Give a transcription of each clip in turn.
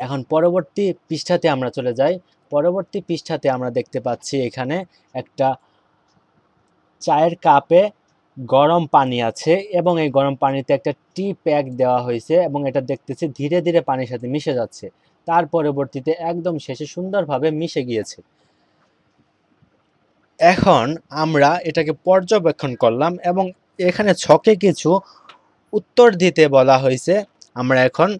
এখন পরবর্তী পৃষ্ঠাতে আমরা চলে যাই। পরবর্তী পৃষ্ঠাতে আমরা দেখতে পাচ্ছি এখানে একটা চায়ের কাপে গরম পানি আছে এবং এই গরম পানিতে একটা টি প্যাক দেওয়া হয়েছে এবং এটা দেখতেছি ধীরে ধীরে পানির সাথে মিশে যাচ্ছে। তার পরবর্তীতে একদম শেষে সুন্দরভাবে মিশে গিয়েছে। এখন আমরা এটাকে পর্যবেক্ষণ করলাম এবং এখানে ছকে কিছু উত্তর দিতে বলা হয়েছে। আমরা এখন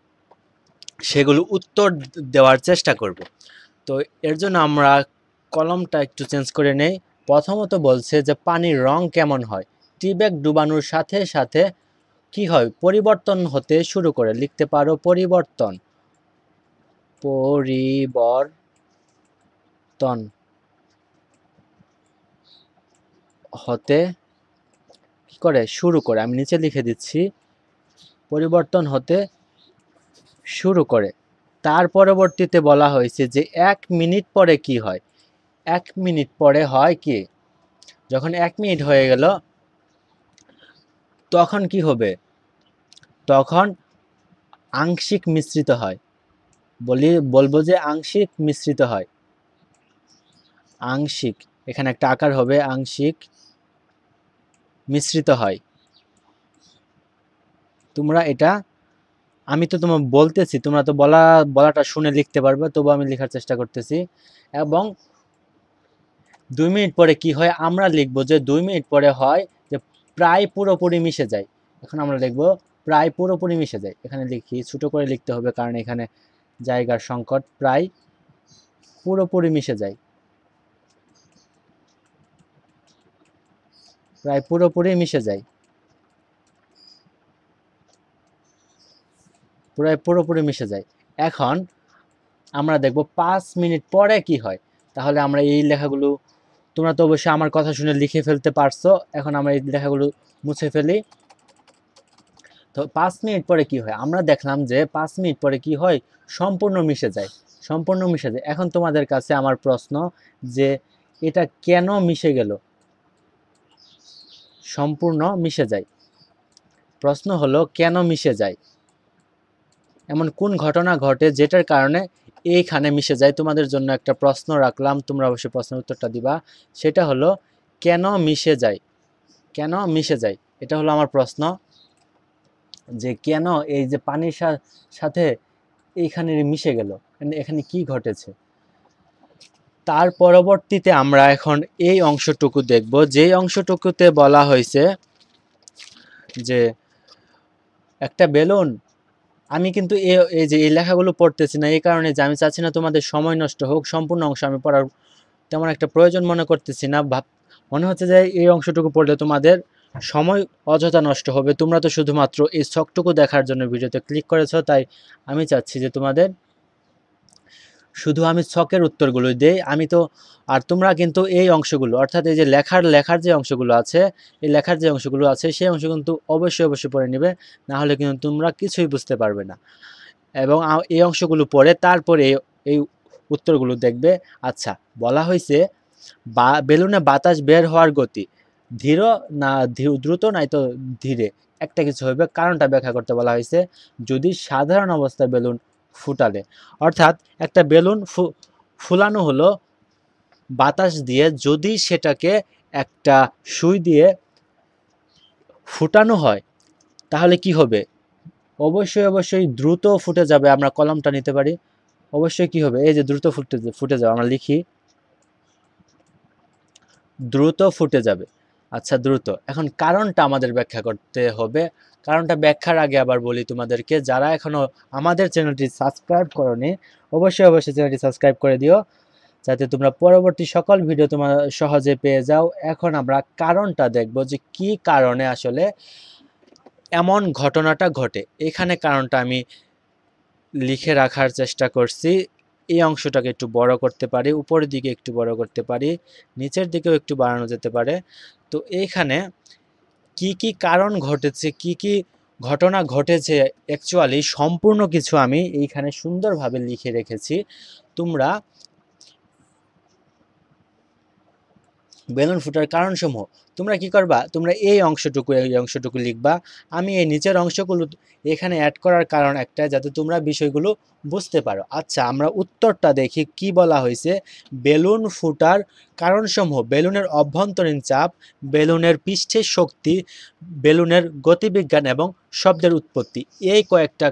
সেগুলো উত্তর দেওয়ার চেষ্টা করব। তো এর জন্য আমরা কলমটা একটু চেঞ্জ করে নেই। প্রথমত বলছে যে পানির রং কেমন হয়, টি ব্যাগ ডুবানোর সাথে সাথে কি হয়, পরিবর্তন হতে শুরু করে। লিখতে পারো পরিবর্তন, পরিবর্তন হতে কি করে শুরু করে। আমি নিচে লিখে দিচ্ছি, পরিবর্তন হতে শুরু করে। তার পরবর্তীতে বলা হয়েছে যে 1 মিনিট পরে কি হয়। 1 মিনিট পরে হয় কি, যখন 1 মিনিট হয়ে গেল তখন কি হবে, তখন আংশিক মিশ্রিত হয়। বলবো যে আংশিক মিশ্রিত হয়। আংশিক, এখানে একটা আকার হবে, আংশিক মিশ্রিত হয়। তোমরা এটা, আমি তো তোমার বলতেছি, তোমরা তো বলাটা শুনে লিখতে পারবে, তবু আমি লেখার চেষ্টা করতেছি। এবং 2 মিনিট পরে কি হয়, আমরা লিখবো যে 2 মিনিট পরে হয় যে প্রায় পুরোপুরি মিশে যায়। এখন আমরা লিখবো প্রায় পুরোপুরি মিশে যায়। এখানে লিখি, ছোট করে লিখতে হবে কারণ এখানে জায়গার সংকট। প্রায় পুরোপুরি মিশে যায়, প্রায় পুরোপুরি মিশে যায়, প্রায় পুরোপুরি মিশে যায়। এখন আমরা দেখব 5 মিনিট পরে কি হয়। তাহলে আমরা এই লেখাগুলো, তোমরা তো অবশ্যই আমার কথা শুনে লিখে ফেলতে পারছো। এখন আমরা এই লেখাগুলো মুছে ফেলি। তো 5 মিনিট পরে কি হয়, আমরা দেখলাম যে 5 মিনিট পরে কি হয়, সম্পূর্ণ মিশে যায়, সম্পূর্ণ মিশে যায়। এখন তোমাদের কাছে আমার প্রশ্ন যে এটা কেন মিশে গেল, সম্পূর্ণ মিশে যায়। প্রশ্ন হলো কেন মিশে যায়, এমন কোন ঘটনা ঘটে যেটার কারণে এইখানে মিশে যায়। তোমাদের জন্য একটা প্রশ্ন রাখলাম, তোমরা অবশ্যই প্রশ্নের উত্তরটা দিবা। সেটা হলো কেন মিশে যায়, কেন মিশে যায়, এটা হলো আমার প্রশ্ন। যে কেন এই যে পানির সাথে এইখানে মিশে গেল, এখানে কি ঘটেছে। তার পরবর্তীতে আমরা এখন এই অংশটুকু দেখব, যেই অংশটুকুতে বলা হয়েছে যে একটা বেলুন। আমি কিন্তু এই যে এই লেখাগুলো পড়তেছি না, এই কারণে যে আমি চাচ্ছি না তোমাদের সময় নষ্ট হোক। সম্পূর্ণ অংশ আমি পড়ার তেমন একটা প্রয়োজন মনে করতেছি না। মনে হচ্ছে যে এই অংশটুকু পড়লে তোমাদের সময় অযথা নষ্ট হবে। তোমরা তো শুধুমাত্র এই ছকটুকু দেখার জন্য ভিডিওতে ক্লিক করেছো, তাই আমি চাচ্ছি যে তোমাদের শুধু আমি ছকের উত্তরগুলো দেই। আমি তো, আর তোমরা কিন্তু এই অংশগুলো, অর্থাৎ এই যে লেখার যে অংশগুলো আছে, এই লেখার যে অংশগুলো আছে সেই অংশ কিন্তু অবশ্যই পড়ে নেবে, না হলে কিন্তু তোমরা কিছুই বুঝতে পারবে না। এবং এই অংশগুলো পড়ে তারপরে এই উত্তরগুলো দেখবে। আচ্ছা, বলা হয়েছে বেলুনে বাতাস বের হওয়ার গতি ধীর না দ্রুত, নাই তো ধীরে, একটা কিছু হবে। কারণটা ব্যাখ্যা করতে বলা হয়েছে। যদি সাধারণ অবস্থায় বেলুন ফুটালে, অর্থাৎ একটা বেলুন ফুলানো হলো বাতাস দিয়ে, যদি সেটাকে একটা সুই দিয়ে ফুটানো হয় তাহলে কি হবে, অবশ্যই দ্রুত ফুটে যাবে। আমরা কলমটা নিতে পারি, অবশ্যই কি হবে, এই যে দ্রুত ফুটে যাবে। আমরা লিখি দ্রুত ফুটে যাবে। আচ্ছা, দ্রুত। এখন কারণটা আমাদের ব্যাখ্যা করতে হবে। কারণটা ব্যাখ্যার আগে আবার বলি তোমাদেরকে, যারা এখনো আমাদের চ্যানেলটি সাবস্ক্রাইব করোনি অবশ্যই চ্যানেলটি সাবস্ক্রাইব করে দিও, যাতে তোমরা পরবর্তী সকল ভিডিও তোমরা সহজে পেয়ে যাও। এখন আমরা কারণটা দেখব যে কি কারণে আসলে এমন ঘটনাটা ঘটে। এখানে কারণটা আমি লিখে রাখার চেষ্টা করছি। এই অংশটাকে একটু বড় করতে পারি, উপরের দিকে একটু বড় করতে পারি, নিচের দিকেও একটু বাড়ানো যেতে পারে। তো এইখানে কি কি কারণ ঘটেছে, কি কি ঘটনা ঘটেছে, অ্যাকচুয়ালি সম্পূর্ণ কিছু আমি এইখানে সুন্দরভাবে লিখে রেখেছি। তোমরা বেলুন ফুটার কারণসমূহ। তোমরা কি করবা, তোমরা এই অংশটুকু লিখবা। আমি এই নিচের অংশগুলো এখানে অ্যাড করার কারণ একটা, যাতে তোমরা বিষয়গুলো বুঝতে পারো। আচ্ছা, আমরা উত্তরটা দেখি কি বলা হয়েছে। বেলুন ফুটার কারণসমূহ: বেলুনের অভ্যন্তরীণ চাপ, বেলুনের পৃষ্ঠের শক্তি, বেলুনের গতিবিজ্ঞান এবং শব্দের উৎপত্তি। এই কয়েকটা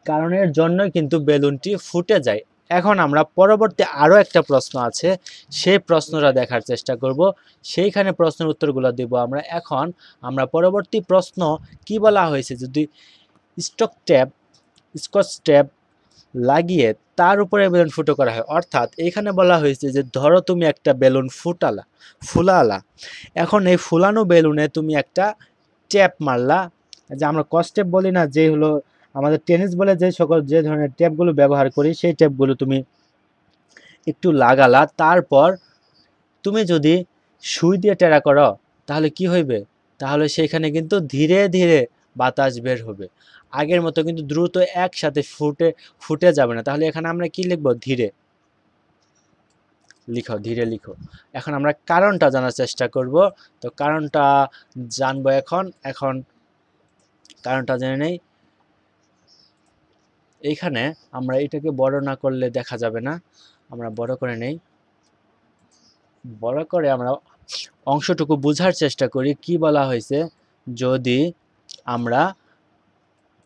কারণের জন্যই কিন্তু বেলুনটি ফুটে যায়। এখন আমরা পরবর্তী আরও একটা প্রশ্ন আছে, সেই প্রশ্নটা দেখার চেষ্টা করব, সেইখানে প্রশ্নের উত্তরগুলো দেব আমরা। এখন আমরা পরবর্তী প্রশ্ন কি বলা হয়েছে, যদি স্কচ টেপ লাগিয়ে তার উপরে বেলুন ফুটো করা হয়। অর্থাৎ এখানে বলা হয়েছে যে ধরো তুমি একটা বেলুন ফুলালা। এখন এই ফুলানো বেলুনে তুমি একটা ট্যাপ মারলা, যে আমরা কস্টেপ বলি না, যে হলো আমাদের টেনিস বলে যে ধরনের ট্যাপগুলো ব্যবহার করি, সেই ট্যাপগুলো তুমি একটু লাগালা। তারপর তুমি যদি সুই দিয়ে টেরা করো তাহলে কি হইবে, তাহলে সেখানে কিন্তু ধীরে ধীরে বাতাস বের হবে। আগের মতো কিন্তু দ্রুত একসাথে ফুটে যাবে না। তাহলে এখানে আমরা কি লিখবো, ধীরে লিখো। এখন আমরা কারণটা জানার চেষ্টা করব। তো কারণটা জানবো এখন কারণটা জেনে নেই। এইখানে আমরা এটাকে বড় না করলে দেখা যাবে না, আমরা বড় করে নেই। বড় করে আমরা অংশটুকু বোঝার চেষ্টা করি। কি বলা হয়েছে, যদি আমরা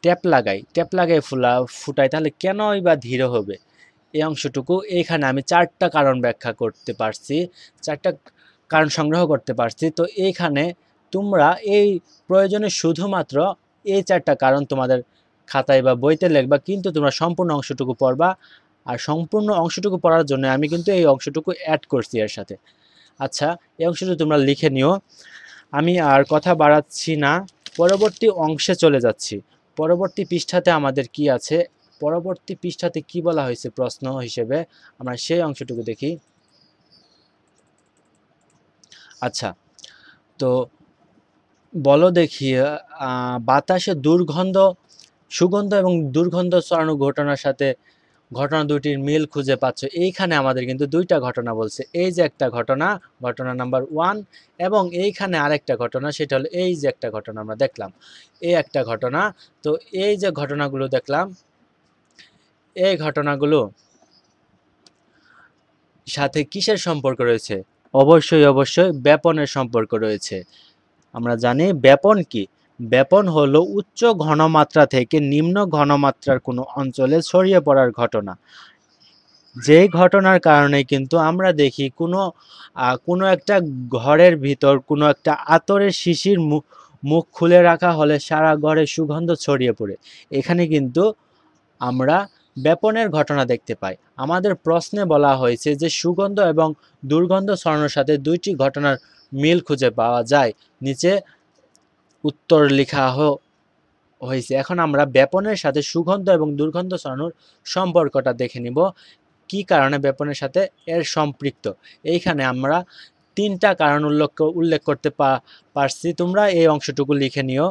ট্যাপ লাগাই ফুটাই তাহলে কেনই বা ধীরে হবে। এই অংশটুকু এইখানে আমি 4টা কারণ ব্যাখ্যা করতে পারছি, 4টা কারণ সংগ্রহ করতে পারছি। তো এইখানে তোমরা এই প্রয়োজনে শুধুমাত্র এই 4টা কারণ তোমাদের খাতায় বা বইতে লিখবা, কিন্তু তোমরা সম্পূর্ণ অংশটুকু পড়বা। আর সম্পূর্ণ অংশটুকু পড়ার জন্য আমি কিন্তু এই অংশটুকু অ্যাড করছি এর সাথে। আচ্ছা, এই অংশটুকু তোমরা লিখে নিও। আমি আর কথা বাড়াচ্ছি না, পরবর্তী অংশে চলে যাচ্ছি। পরবর্তী পৃষ্ঠাতে আমাদের কি আছে, পরবর্তী পৃষ্ঠাতে কি বলা হয়েছে প্রশ্ন হিসেবে, আমরা সেই অংশটুকু দেখি। আচ্ছা, তো বলো দেখি, বাতাসে সুগন্ধ এবং দুর্গন্ধ ছড়ানো ঘটনা দুটির মিল খুঁজে পাচ্ছ। এইখানে আমাদের কিন্তু 2টা ঘটনা বলছে। এই যে একটা ঘটনা নাম্বার 1, এবং এইখানে আরেকটা ঘটনা, সেটা হলো এই যে একটা ঘটনা আমরা দেখলাম, এই একটা ঘটনা। তো এই যে ঘটনাগুলো দেখলাম, এই ঘটনাগুলো সাথে কিসের সম্পর্ক রয়েছে? অবশ্যই ব্যাপনের সম্পর্ক রয়েছে। আমরা জানি ব্যাপন কি। ব্যাপন হলো উচ্চ ঘনমাত্রা থেকে নিম্ন ঘনমাত্রার কোনো অঞ্চলে ছড়িয়ে পড়ার ঘটনা। যেই ঘটনার কারণে কিন্তু আমরা দেখি কোনো একটা ঘরের ভিতর কোনো একটা আতরের শিশির মুখ খুলে রাখা হলে সারা ঘরে সুগন্ধ ছড়িয়ে পড়ে। এখানে কিন্তু আমরা ব্যাপনের ঘটনা দেখতে পাই। আমাদের প্রশ্নে বলা হয়েছে যে সুগন্ধ এবং দুর্গন্ধ ছড়ানোর সাথে 2টি ঘটনার মিল খুঁজে পাওয়া যায়। নিচে উত্তর লেখা হয়েছে। এখন আমরা ব্যাপনের সাথে সুগন্ধ এবং দুর্গন্ধ ছড়ানোর সম্পর্কটা দেখে নিব, কি কারণে ব্যাপনের সাথে এর সম্পৃক্ত। এইখানে আমরা 3টা কারণ উল্লেখ করতে পারছি। তোমরা এই অংশটুকু লিখে নিও।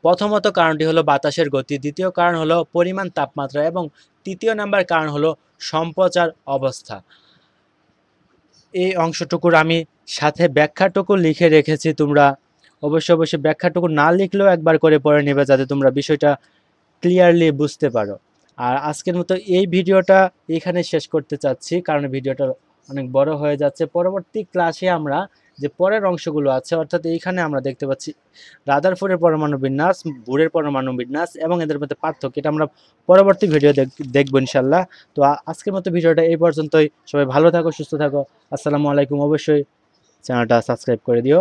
প্রথমত কারণটি হলো বাতাসের গতি, দ্বিতীয় কারণ হলো পরিমাণ তাপমাত্রা, এবং 3য় নাম্বার কারণ হলো সম্প্রচার অবস্থা। এই অংশটুকুর আমি সাথে ব্যাখ্যাটুকু লিখে রেখেছি। তোমরা অবশ্যই ব্যাখ্যাটুকু না লিখলেও একবার করে পড়ে নেবে, যাতে তোমরা বিষয়টা ক্লিয়ারলি বুঝতে পারো। আর আজকের মতো এই ভিডিওটা এখানে শেষ করতে চাচ্ছি, কারণ ভিডিওটা অনেক বড় হয়ে যাচ্ছে। পরবর্তী ক্লাসে আমরা যে পরের অংশগুলো আছে, অর্থাৎ এইখানে আমরা দেখতে পাচ্ছি রাদারফোর্ডের পরমাণু বিন্যাস, বুরের পরমাণু বিন্যাস এবং এদের মধ্যে পার্থক্য, এটা আমরা পরবর্তী ভিডিও দেখবো ইনশাল্লাহ। তো আজকের মতো ভিডিওটা এই পর্যন্তই। সবাই ভালো থাকো, সুস্থ থাকো। আসসালামু আলাইকুম। অবশ্যই চ্যানেলটা সাবস্ক্রাইব করে দিও।